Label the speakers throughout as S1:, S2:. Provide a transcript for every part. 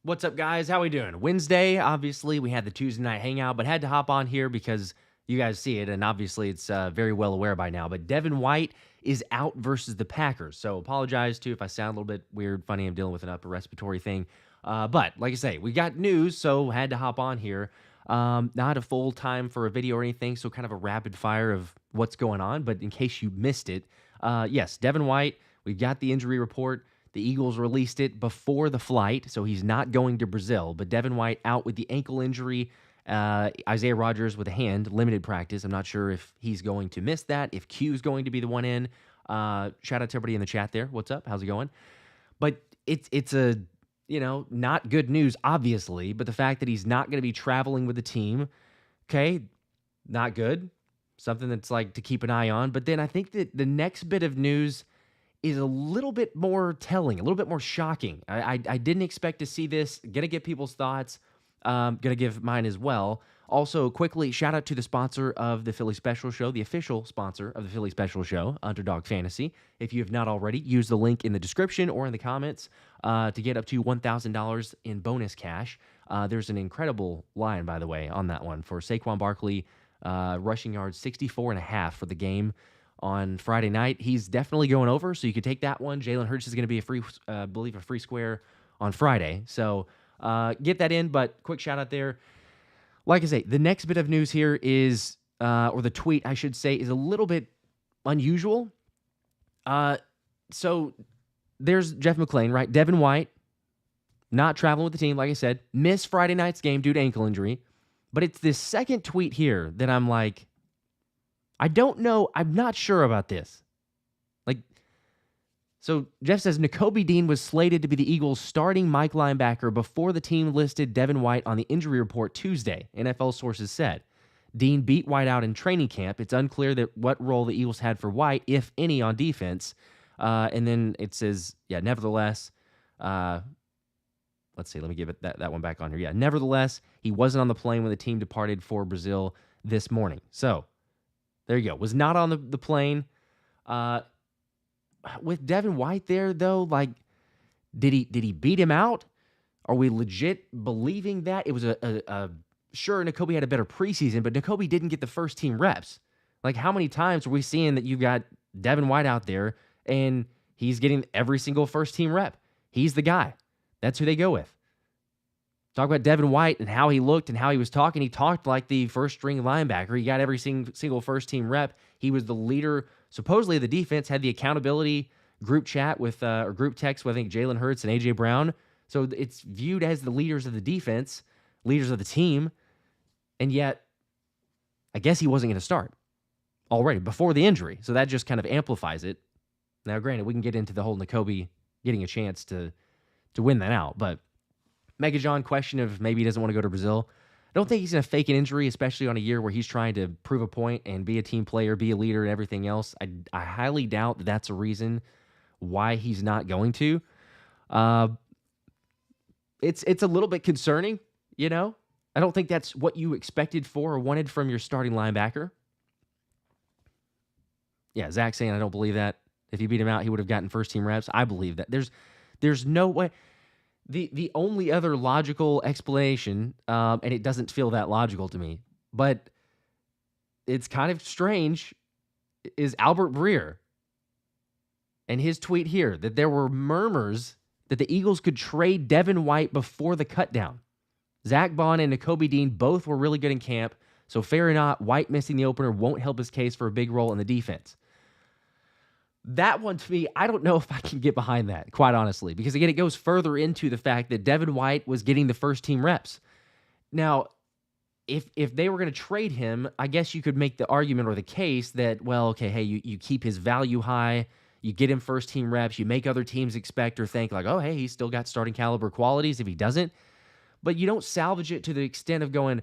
S1: What's up, guys? How we doing? Wednesday, obviously, we had the Tuesday night hangout, but had to hop on here because you guys see it, and obviously it's very well aware by now. But Devin White is out versus the Packers, so apologize too if I sound a little bit weird, funny. I'm dealing with an upper respiratory thing, but like I say, we got news, so had to hop on here. Not a full time for a video or anything, so kind of a rapid fire of what's going on. But in case you missed it, yes, Devin White. We've got the injury report. The Eagles released it before the flight, so he's not going to Brazil. But Devin White out with the ankle injury. Isaiah Rodgers with a hand, limited practice. I'm not sure if he's going to miss that, if Q's going to be the one in. Shout out to everybody in the chat there. What's up? How's it going? But it's a, not good news, obviously. But the fact that he's not going to be traveling with the team, okay, not good. Something that's like to keep an eye on. But then I think that the next bit of news is a little bit more telling, a little bit more shocking. I didn't expect to see this. Gonna get people's thoughts. Gonna give mine as well. Also, quickly, shout out to the sponsor of the Philly Special Show, the official sponsor of the Philly Special Show, Underdog Fantasy. If you have not already, use the link in the description or in the comments to get up to $1,000 in bonus cash. There's an incredible line, by the way, on that one for Saquon Barkley, rushing yards 64.5 for the game on Friday night. He's definitely going over, so you could take that one. Jalen Hurts is going to be a free, I believe, a free square on Friday. So get that in, but quick shout out there. Like I say, the next bit of news here is, or the tweet, I should say, is a little bit unusual. So there's Jeff McClain, right? Devin White, not traveling with the team, like I said, missed Friday night's game due to ankle injury. But it's this second tweet here that I'm like, I don't know. I'm not sure about this. So Jeff says, Nakobe Dean was slated to be the Eagles' starting Mike linebacker before the team listed Devin White on the injury report Tuesday, NFL sources said. Dean beat White out in training camp. It's unclear what role the Eagles had for White, if any, on defense. And then it says, nevertheless, let's see, let me give it that one back on here. Yeah, nevertheless, he wasn't on the plane when the team departed for Brazil this morning. So there you go. Was not on the plane. With Devin White there, though, like, did he beat him out? Are we legit believing that? It was sure, Nakobe had a better preseason, but Nakobe didn't get the first team reps. Like, how many times are we seeing that you've got Devin White out there and he's getting every single first team rep? He's the guy. That's who they go with. Talk about Devin White and how he looked and how he was talking. He talked like the first string linebacker. He got every single first team rep. He was the leader, supposedly, of the defense, had the accountability group chat with, or group text with, I think, Jalen Hurts and A.J. Brown. So it's viewed as the leaders of the defense, leaders of the team. And yet, I guess he wasn't going to start already before the injury. So that just kind of amplifies it. Now, granted, we can get into the whole Nakobe getting a chance to win that out, but Mekhi John question of maybe he doesn't want to go to Brazil. I don't think he's going to fake an injury, especially on a year where he's trying to prove a point and be a team player, be a leader, and everything else. I highly doubt that that's a reason why he's not going to. It's a little bit concerning, I don't think that's what you expected for or wanted from your starting linebacker. Yeah, Zach saying I don't believe that. If he beat him out, he would have gotten first team reps. I believe that. There's no way. The only other logical explanation, and it doesn't feel that logical to me, but it's kind of strange, is Albert Breer and his tweet here that there were murmurs that the Eagles could trade Devin White before the cutdown. Zack Baun and Nakobe Dean both were really good in camp, so fair or not, White missing the opener won't help his case for a big role in the defense. That one, to me, I don't know if I can get behind that, quite honestly, because, again, it goes further into the fact that Devin White was getting the first-team reps. Now, if they were going to trade him, I guess you could make the argument or the case that, well, okay, hey, you keep his value high, you get him first-team reps, you make other teams expect or think, like, oh, hey, he's still got starting caliber qualities if he doesn't. But you don't salvage it to the extent of going,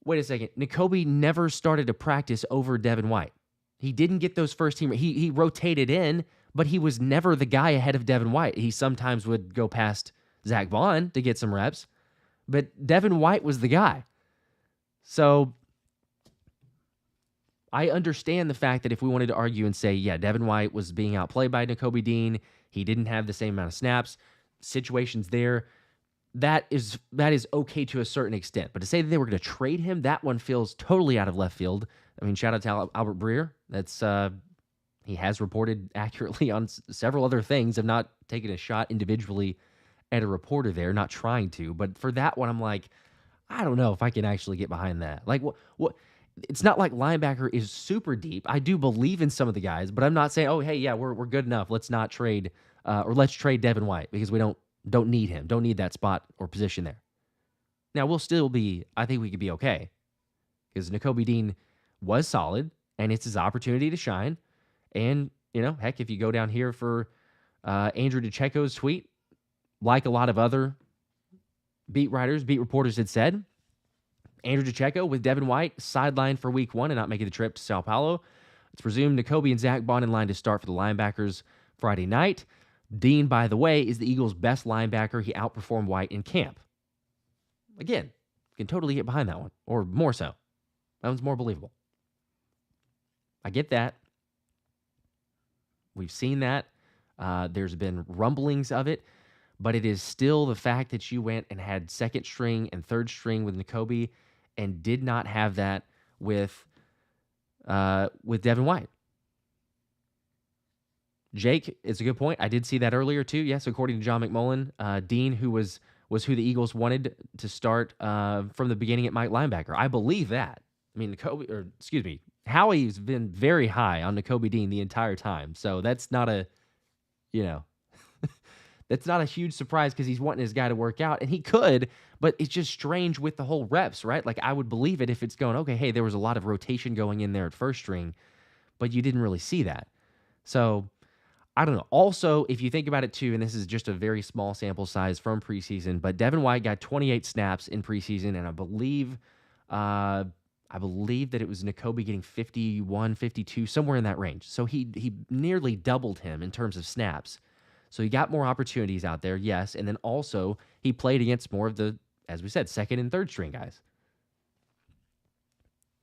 S1: wait a second, Nakobe never started to practice over Devin White. He didn't get those first team. He rotated in, but he was never the guy ahead of Devin White. He sometimes would go past Zack Baun to get some reps, but Devin White was the guy. So I understand the fact that if we wanted to argue and say, yeah, Devin White was being outplayed by Nakobe Dean, he didn't have the same amount of snaps, situations there. that is okay to a certain extent. But to say that they were going to trade him, that one feels totally out of left field. I mean, shout out to Albert Breer. That's he has reported accurately on several other things. I've not taken a shot individually at a reporter there, not trying to. But for that one, I'm like, I don't know if I can actually get behind that. Like, what? It's not like linebacker is super deep. I do believe in some of the guys, but I'm not saying, oh, hey, yeah, we're good enough. Let's not trade, or let's trade Devin White because we don't need him. Don't need that spot or position there. Now we'll still be. I think we could be okay because Nakobe Dean was solid, and it's his opportunity to shine. And heck, if you go down here for Andrew DeCecco's tweet, like a lot of other beat reporters had said, Andrew DeCecco with Devin White sidelined for week 1 and not making the trip to Sao Paulo. It's presumed Nakobe and Zack Baun in line to start for the linebackers Friday night. Dean, by the way, is the Eagles' best linebacker. He outperformed White in camp. Again, can totally get behind that one, or more so. That one's more believable. I get that. We've seen that. There's been rumblings of it, but it is still the fact that you went and had second string and third string with Nakobe and did not have that with Devin White. Jake, it's a good point. I did see that earlier too. Yes, according to John McMullen, Dean, who was who the Eagles wanted to start from the beginning at Mike linebacker. I believe that. I mean, Howie's been very high on Nakobe Dean the entire time, so that's not a, that's not a huge surprise because he's wanting his guy to work out, and he could, but it's just strange with the whole reps, right? Like, I would believe it if it's going, okay, hey, there was a lot of rotation going in there at first string, but you didn't really see that. So, I don't know. Also, if you think about it too, and this is just a very small sample size from preseason, but Devin White got 28 snaps in preseason, and I believe that it was Nakobe getting 51, 52, somewhere in that range. So he nearly doubled him in terms of snaps. So he got more opportunities out there, yes, and then also he played against more of the, as we said, second and third string guys.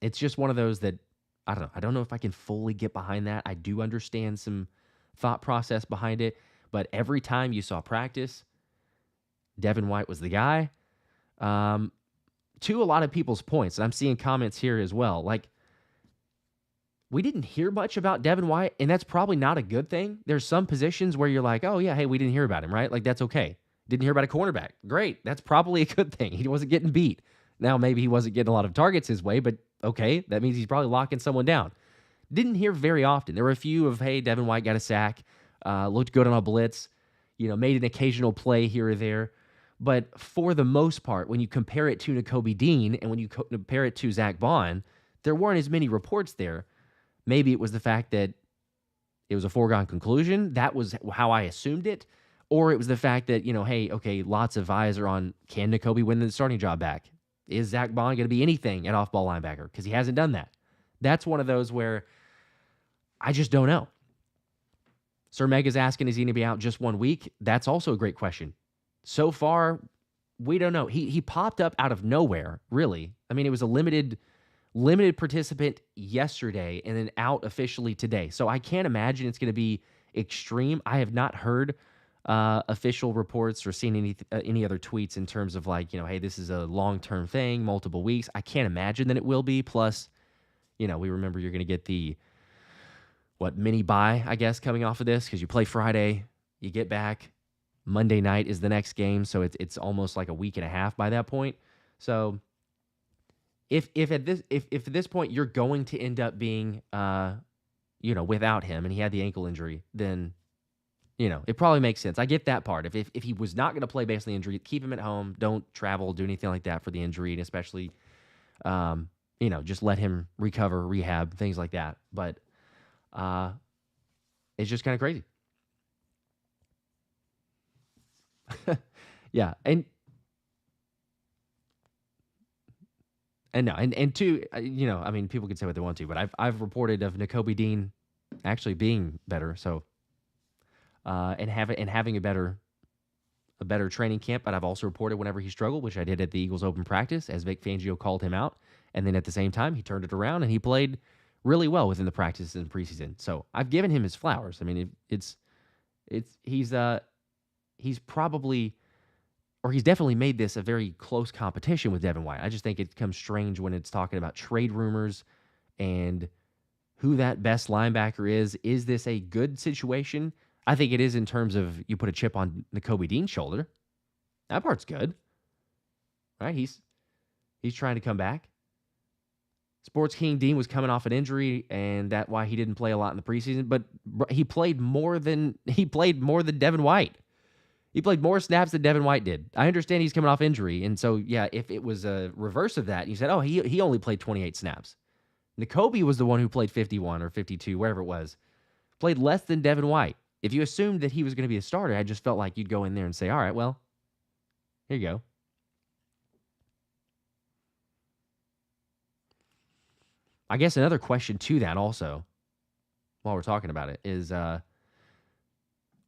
S1: It's just one of those that, I don't know. I don't know if I can fully get behind that. I do understand some thought process behind it, but every time you saw practice, Devin White was the guy. To a lot of people's points, and I'm seeing comments here as well, like, we didn't hear much about Devin White, and that's probably not a good thing. There's some positions where you're like, oh, yeah, hey, we didn't hear about him, right? Like, that's okay. Didn't hear about a cornerback. Great. That's probably a good thing. He wasn't getting beat. Now, maybe he wasn't getting a lot of targets his way, but okay, that means he's probably locking someone down. Didn't hear very often. There were a few of, hey, Devin White got a sack, looked good on a blitz, made an occasional play here or there. But for the most part, when you compare it to Nakobe Dean and when you compare it to Zack Baun, there weren't as many reports there. Maybe it was the fact that it was a foregone conclusion. That was how I assumed it. Or it was the fact that, hey, okay, lots of eyes are on, can Nakobe win the starting job back? Is Zack Baun going to be anything at off-ball linebacker? Because he hasn't done that. That's one of those where I just don't know. Sir Meg is asking, is he going to be out just 1 week? That's also a great question. So far, we don't know. He popped up out of nowhere, really. I mean, it was a limited participant yesterday and then out officially today. So I can't imagine it's going to be extreme. I have not heard official reports or seen any other tweets in terms of like, hey, this is a long-term thing, multiple weeks. I can't imagine that it will be. Plus, we remember you're going to get the, mini bye, I guess, coming off of this because you play Friday, you get back. Monday night is the next game, so it's almost like a week and a half by that point. So if at this point you're going to end up being without him and he had the ankle injury, then it probably makes sense. I get that part. If he was not going to play based on the injury, keep him at home. Don't travel, do anything like that for the injury, and especially just let him recover, rehab, things like that. But it's just kind of crazy. Yeah, and two, I mean, people can say what they want to, but I've reported of Nakobe Dean actually being better, so and having a better training camp. But I've also reported whenever he struggled, which I did at the Eagles open practice, as Vic Fangio called him out, and then at the same time he turned it around and he played really well within the practice and preseason. So I've given him his flowers. I mean, he's probably or he's definitely made this a very close competition with Devin White. I just think it becomes strange when it's talking about trade rumors and who that best linebacker is. Is this a good situation? I think it is in terms of you put a chip on Nakobe Dean's shoulder. That part's good, right? He's trying to come back. Sports King Dean was coming off an injury, and that's why he didn't play a lot in the preseason. But he played more than Devin White. He played more snaps than Devin White did. I understand he's coming off injury, and so yeah, if it was a reverse of that, and you said, oh, he only played 28 snaps. Nakobe was the one who played 51 or 52, wherever it was. Played less than Devin White. If you assumed that he was going to be a starter, I just felt like you'd go in there and say, all right, well, here you go. I guess another question to that also, while we're talking about it, is what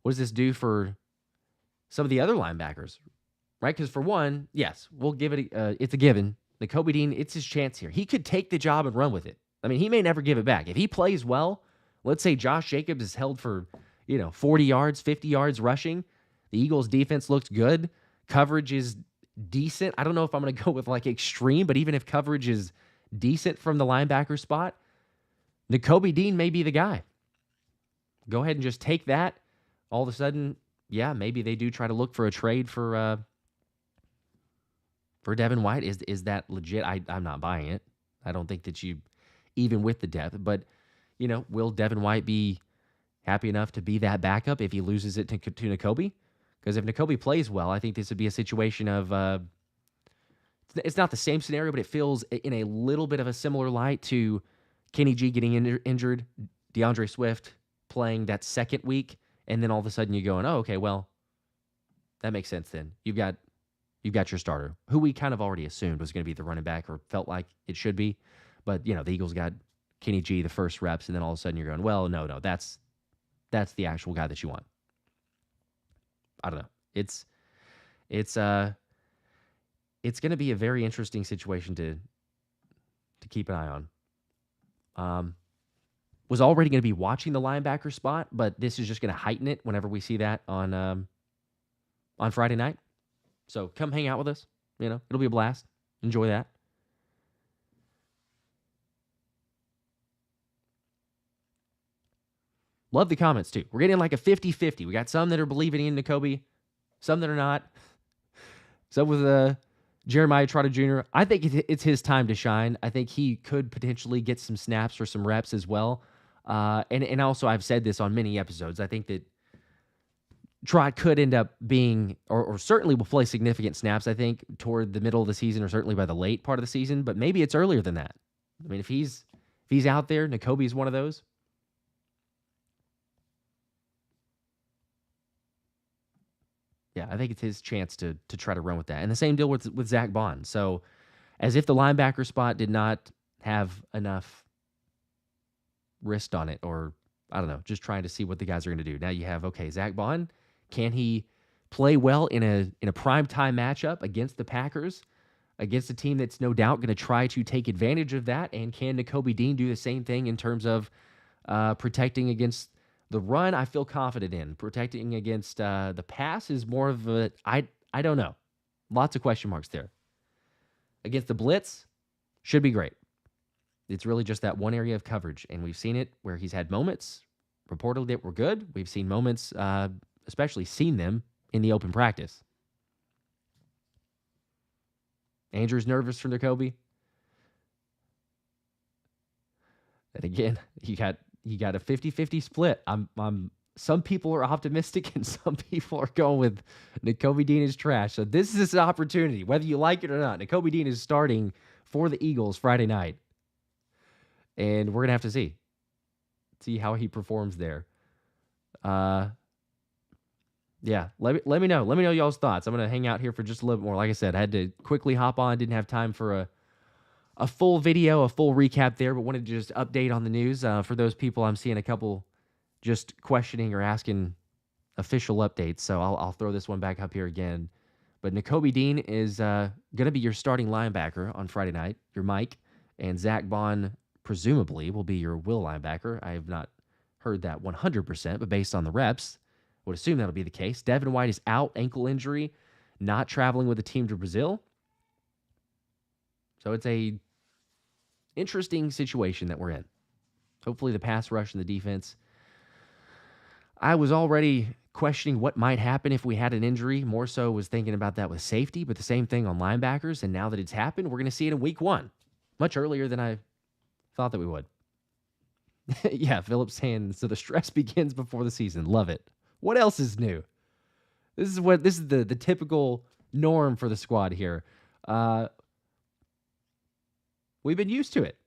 S1: does this do for some of the other linebackers, right? Because for one, yes, we'll give it, it's a given. Nakobe Dean, it's his chance here. He could take the job and run with it. I mean, he may never give it back. If he plays well, let's say Josh Jacobs is held for, 40 yards, 50 yards rushing. The Eagles' defense looks good. Coverage is decent. I don't know if I'm going to go with like extreme, but even if coverage is decent from the linebacker spot, Nakobe Dean may be the guy. Go ahead and just take that. All of a sudden, yeah, maybe they do try to look for a trade for Devin White. Is that legit? I'm not buying it. I don't think that you, even with the depth, but will Devin White be happy enough to be that backup if he loses it to Nakobe? Because if Nakobe plays well, I think this would be a situation of it's not the same scenario, but it feels in a little bit of a similar light to Kenny G getting injured, DeAndre Swift playing that second week, and then all of a sudden you're going, oh, okay, well, that makes sense then. You've got your starter, who we kind of already assumed was going to be the running back or felt like it should be. But, the Eagles got Kenny G the first reps, and then all of a sudden you're going, well, no, that's the actual guy that you want. I don't know. It's going to be a very interesting situation to keep an eye on. Was already going to be watching the linebacker spot, but this is just going to heighten it whenever we see that on Friday night. So come hang out with us. It'll be a blast. Enjoy that. Love the comments, too. We're getting like a 50-50. We got some that are believing in Nakobe, some that are not. Some with Jeremiah Trotter Jr. I think it's his time to shine. I think he could potentially get some snaps or some reps as well. And also, I've said this on many episodes. I think that Trot could end up being, or certainly will play significant snaps, I think, toward the middle of the season or certainly by the late part of the season. But maybe it's earlier than that. I mean, if he's out there, Nakobe is one of those. Yeah, I think it's his chance to try to run with that. And the same deal with Zack Baun. So as if the linebacker spot did not have enough wrist on it, or I don't know, just trying to see what the guys are going to do. Now you have, okay, Zack Baun, can he play well in a primetime matchup against the Packers, against a team that's no doubt going to try to take advantage of that? And can Nakobe Dean do the same thing in terms of protecting against the run? I feel confident in. Protecting against the pass is more of a, I don't know. Lots of question marks there. Against the blitz, should be great. It's really just that one area of coverage, and we've seen it where he's had moments reportedly that were good. We've seen moments, especially seen them in the open practice. Andrew's nervous for Nakobe. And again, you got a 50-50 split. Some people are optimistic and some people are going with Nakobe Dean is trash. So this is an opportunity, whether you like it or not. Nakobe Dean is starting for the Eagles Friday night. And we're going to have to see how he performs there. Yeah, let me know. Let me know y'all's thoughts. I'm going to hang out here for just a little bit more. Like I said, I had to quickly hop on. Didn't have time for a full video, a full recap there, but wanted to just update on the news. For those people, I'm seeing a couple just questioning or asking official updates, so I'll throw this one back up here again. But Nakobe Dean is going to be your starting linebacker on Friday night, your Mike, and Zack Baun presumably will be your will linebacker. I have not heard that 100%, but based on the reps, would assume that'll be the case. Devin White is out, ankle injury. not traveling with the team to Brazil. So it's a interesting situation that we're in. Hopefully the pass rush and the defense. I was already questioning what might happen if we had an injury. More so was thinking about that with safety, but the same thing on linebackers. And now that it's happened, we're going to see it in week 1. Much earlier than I thought that we would. Yeah, Phillips saying, so the stress begins before the season. Love it. What else is new? This is the typical norm for the squad here. We've been used to it.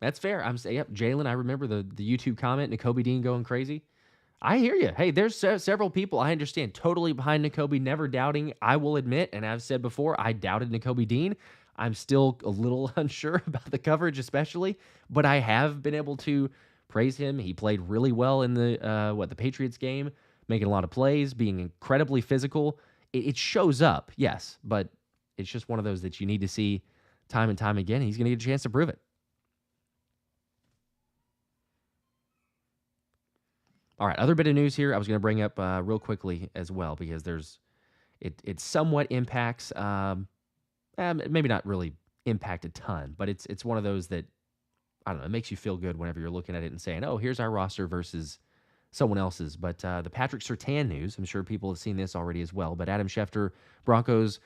S1: That's fair. I'm saying, yep, Jalen, I remember the YouTube comment, Nakobe Dean going crazy. I hear you. Hey, there's several people I understand totally behind Nakobe, never doubting. I will admit, and I've said before, I doubted Nakobe Dean. I'm still a little unsure about the coverage, especially, but I have been able to praise him. He played really well in the Patriots game, making a lot of plays, being incredibly physical. It shows up, yes, but it's just one of those that you need to see time and time again. He's going to get a chance to prove it. All right, other bit of news here I was going to bring up real quickly as well, because it somewhat impacts, maybe not really impact a ton, but it's one of those that, I don't know, it makes you feel good whenever you're looking at it and saying, oh, here's our roster versus someone else's. But the Patrick Surtain news, I'm sure people have seen this already as well, but Adam Schefter, Broncos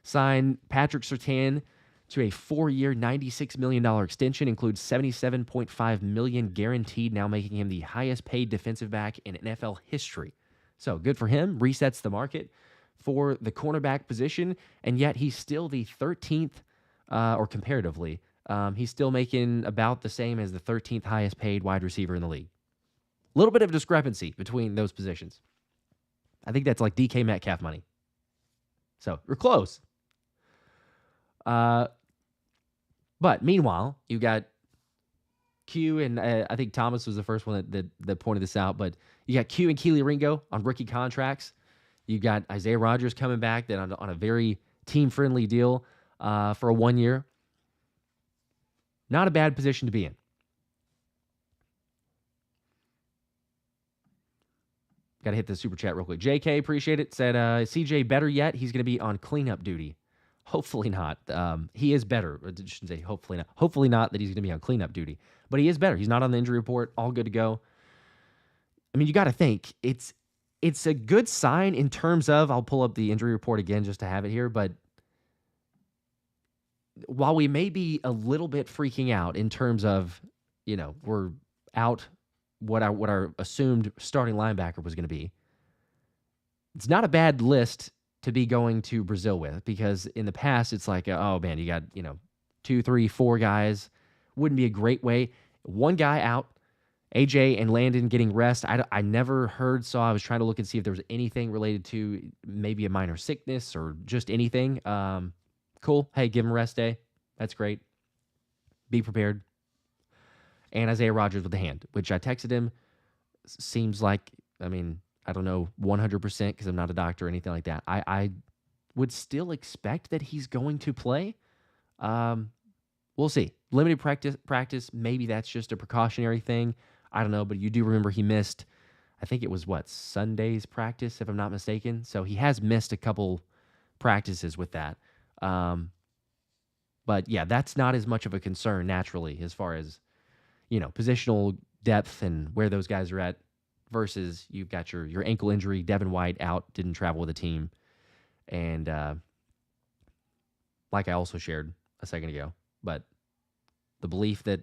S1: signed Patrick Surtain to a 4-year, $96 million extension, includes $77.5 million guaranteed, now making him the highest paid defensive back in NFL history. So good for him, resets the market for the cornerback position, and yet he's still the 13th, or comparatively, he's still making about the same as the 13th highest paid wide receiver in the league. A little bit of a discrepancy between those positions. I think that's like DK Metcalf money. So we're close. But meanwhile, you got Q, and I think Thomas was the first one that pointed this out, but you got Q and Keely Ringo on rookie contracts. You got Isaiah Rodgers coming back that on a very team-friendly deal for a 1 year. Not a bad position to be in. Got to hit the super chat real quick. JK, appreciate it. Said, CJ better yet? He's going to be on cleanup duty. Hopefully not. He is better. I shouldn't say hopefully not. Hopefully not that he's going to be on cleanup duty. But he is better. He's not on the injury report. All good to go. I mean, you got to think. It's a good sign in terms of, I'll pull up the injury report again just to have it here, but while we may be a little bit freaking out in terms of, we're out what our assumed starting linebacker was going to be, it's not a bad list to be going to Brazil with, because in the past it's like, oh man, you got 2, 3, 4 guys. Wouldn't be a great way. One guy out, AJ and Landon getting rest. I never saw. I was trying to look and see if there was anything related to maybe a minor sickness or just anything. Cool. Hey, give him a rest day. That's great. Be prepared. And Isaiah Rodgers with the hand, which I texted him. Seems like, I don't know 100% because I'm not a doctor or anything like that. I would still expect that he's going to play. We'll see. Limited practice. Maybe that's just a precautionary thing. I don't know, but you do remember he missed, I think it was Sunday's practice, if I'm not mistaken. So he has missed a couple practices with that. But yeah, that's not as much of a concern naturally as far as, positional depth and where those guys are at versus you've got your ankle injury. Devin White out, didn't travel with the team. And like I also shared a second ago, but the belief that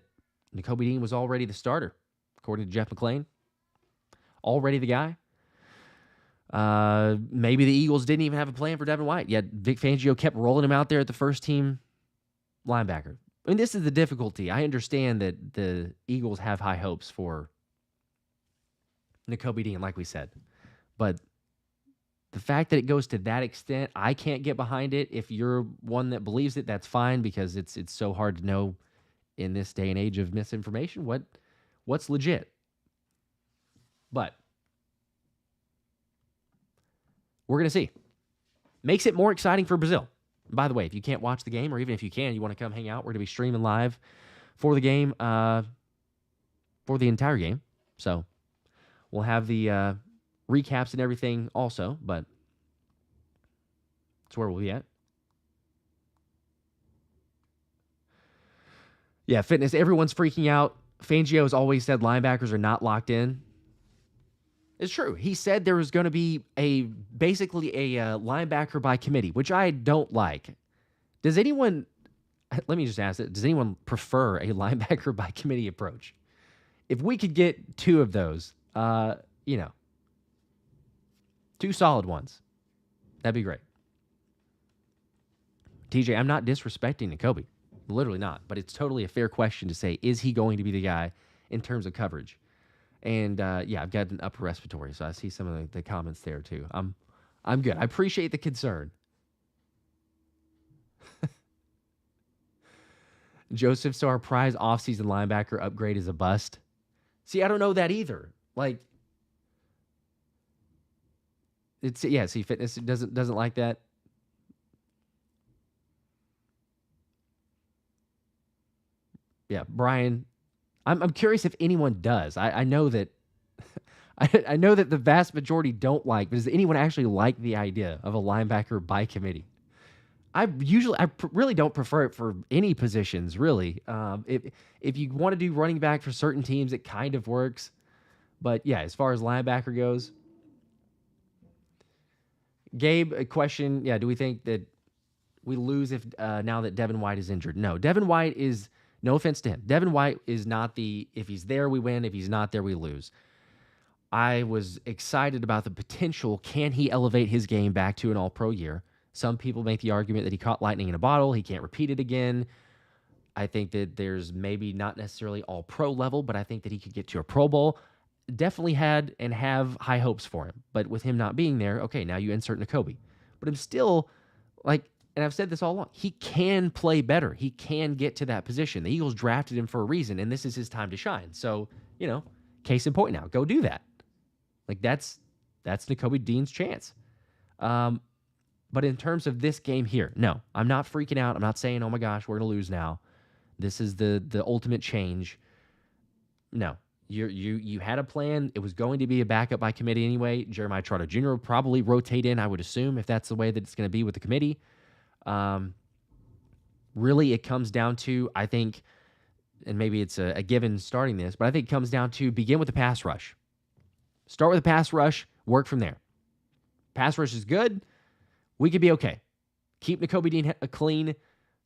S1: Nakobe Dean was already the starter, according to Jeff McClain, already the guy. Maybe the Eagles didn't even have a plan for Devin White, yet Vic Fangio kept rolling him out there at the first team linebacker. This is the difficulty. I understand that the Eagles have high hopes for Nakobe Dean, like we said. But the fact that it goes to that extent, I can't get behind it. If you're one that believes it, that's fine, because it's so hard to know in this day and age of misinformation what's legit. But we're going to see. Makes it more exciting for Brazil. By the way, if you can't watch the game, or even if you can, you want to come hang out, we're going to be streaming live for the game, for the entire game. So we'll have the recaps and everything also, but that's where we'll be at. Yeah, fitness. Everyone's freaking out. Fangio has always said linebackers are not locked in. It's true. He said there was going to be basically a linebacker by committee, which I don't like. Does anyone, let me just ask it, does anyone prefer a linebacker by committee approach? If we could get two of those, two solid ones, that'd be great. TJ, I'm not disrespecting Nakobe. Literally not. But it's totally a fair question to say, is he going to be the guy in terms of coverage? And I've got an upper respiratory, so I see some of the comments there too. I'm good. I appreciate the concern. Joseph, so our prize offseason linebacker upgrade is a bust. See, I don't know that either. Like, see, fitness doesn't like that. Yeah, Brian, I'm curious if anyone does. I know that I know that the vast majority don't like, but does anyone actually like the idea of a linebacker by committee? I really don't prefer it for any positions, really. If you want to do running back for certain teams, it kind of works. But yeah, as far as linebacker goes, Gabe, a question. Yeah, do we think that we lose if now that Devin White is injured? No, Devin White is, no offense to him, Devin White is not if he's there, we win. If he's not there, we lose. I was excited about the potential. Can he elevate his game back to an all-pro year? Some people make the argument that he caught lightning in a bottle. He can't repeat it again. I think that there's maybe not necessarily all-pro level, but I think that he could get to a Pro Bowl. Definitely had and have high hopes for him. But with him not being there, okay, now you insert Nakobe. But I'm still, like, and I've said this all along, he can play better. He can get to that position. The Eagles drafted him for a reason, and this is his time to shine. So, case in point now, go do that. Like, that's Nakobe Dean's chance. But in terms of this game here, no, I'm not freaking out. I'm not saying, oh my gosh, we're going to lose now. This is the ultimate change. No, you had a plan. It was going to be a backup by committee anyway. Jeremiah Trotter Jr. will probably rotate in, I would assume, if that's the way that it's going to be with the committee. Really, it comes down to, I think, and maybe it's a given starting this, but I think it comes down to begin with the pass rush. Start with a pass rush, work from there. Pass rush is good. We could be okay. Keep Nakobe Dean clean.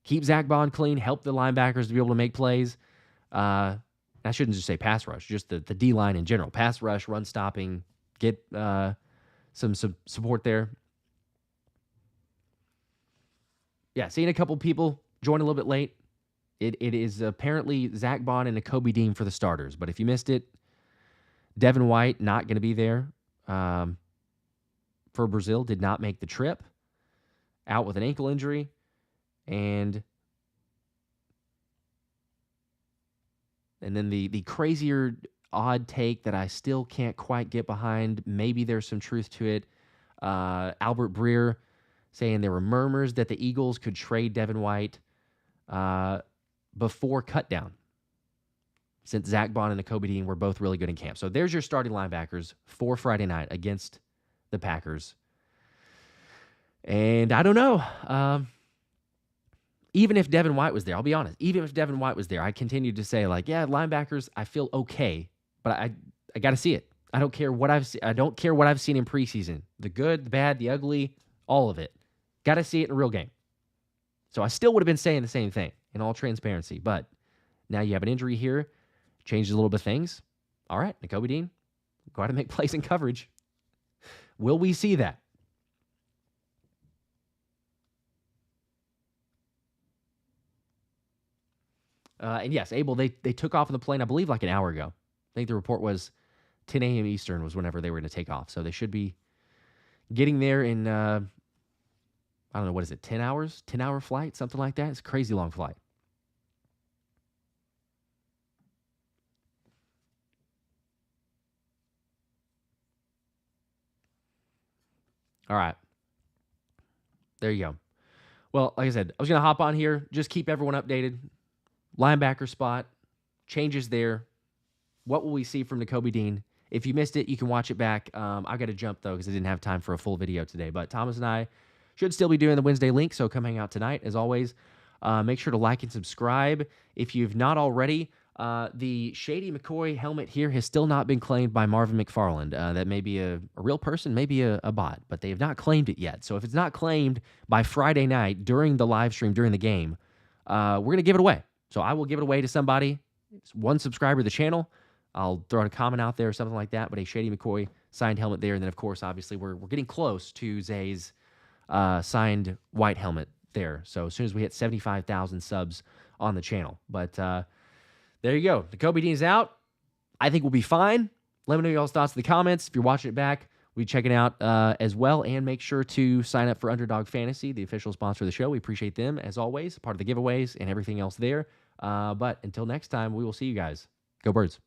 S1: Keep Zack Baun clean. Help the linebackers to be able to make plays. I shouldn't just say pass rush, just the D-line in general. Pass rush, run stopping, get some support there. Yeah, seeing a couple people join a little bit late. It is apparently Zack Baun and Nakobe Dean for the starters. But if you missed it, Devin White not going to be there for Brazil. Did not make the trip. Out with an ankle injury. And then the crazier, odd take that I still can't quite get behind. Maybe there's some truth to it. Albert Breer saying there were murmurs that the Eagles could trade Devin White before cutdown, since Zack Baun and Nakobe Dean were both really good in camp. So there's your starting linebackers for Friday night against the Packers. And I don't know. Even if Devin White was there, I'll be honest, even if Devin White was there, I continued to say, like, yeah, linebackers, I feel okay, but I got to see it. I don't care what I've seen in preseason. The good, the bad, the ugly, all of it. Got to see it in a real game. So I still would have been saying the same thing in all transparency, but now you have an injury here, changes a little bit of things. All right, Nakobe Dean, go out and make plays in coverage. Will we see that? And yes, Abel, they took off on the plane, I believe, like an hour ago. I think the report was 10 a.m. Eastern was whenever they were going to take off. So they should be getting there in, I don't know, what is it, 10 hours? 10-hour flight? Something like that? It's a crazy long flight. All right. There you go. Well, like I said, I was going to hop on here, just keep everyone updated. Linebacker spot, changes there. What will we see from Nakobe Dean If you missed it, you can watch it back. I got to jump, though, because I didn't have time for a full video today. But Thomas and I should still be doing the Wednesday link, so come hang out tonight. As always, make sure to like and subscribe. If you've not already, the Shady McCoy helmet here has still not been claimed by Marvin McFarland. That may be a real person, maybe a bot, but they have not claimed it yet. So if it's not claimed by Friday night during the live stream, during the game, we're going to give it away. So I will give it away to somebody. It's one subscriber to the channel. I'll throw a comment out there or something like that, but a Shady McCoy signed helmet there. And then, of course, obviously, we're getting close to Zay's signed white helmet there. So as soon as we hit 75,000 subs on the channel. But there you go. Nakobe Dean is out. I think we'll be fine. Let me know y'all's thoughts in the comments. If you're watching it back, we check it out as well. And make sure to sign up for Underdog Fantasy, the official sponsor of the show. We appreciate them, as always, part of the giveaways and everything else there. But until next time, we will see you guys. Go Birds.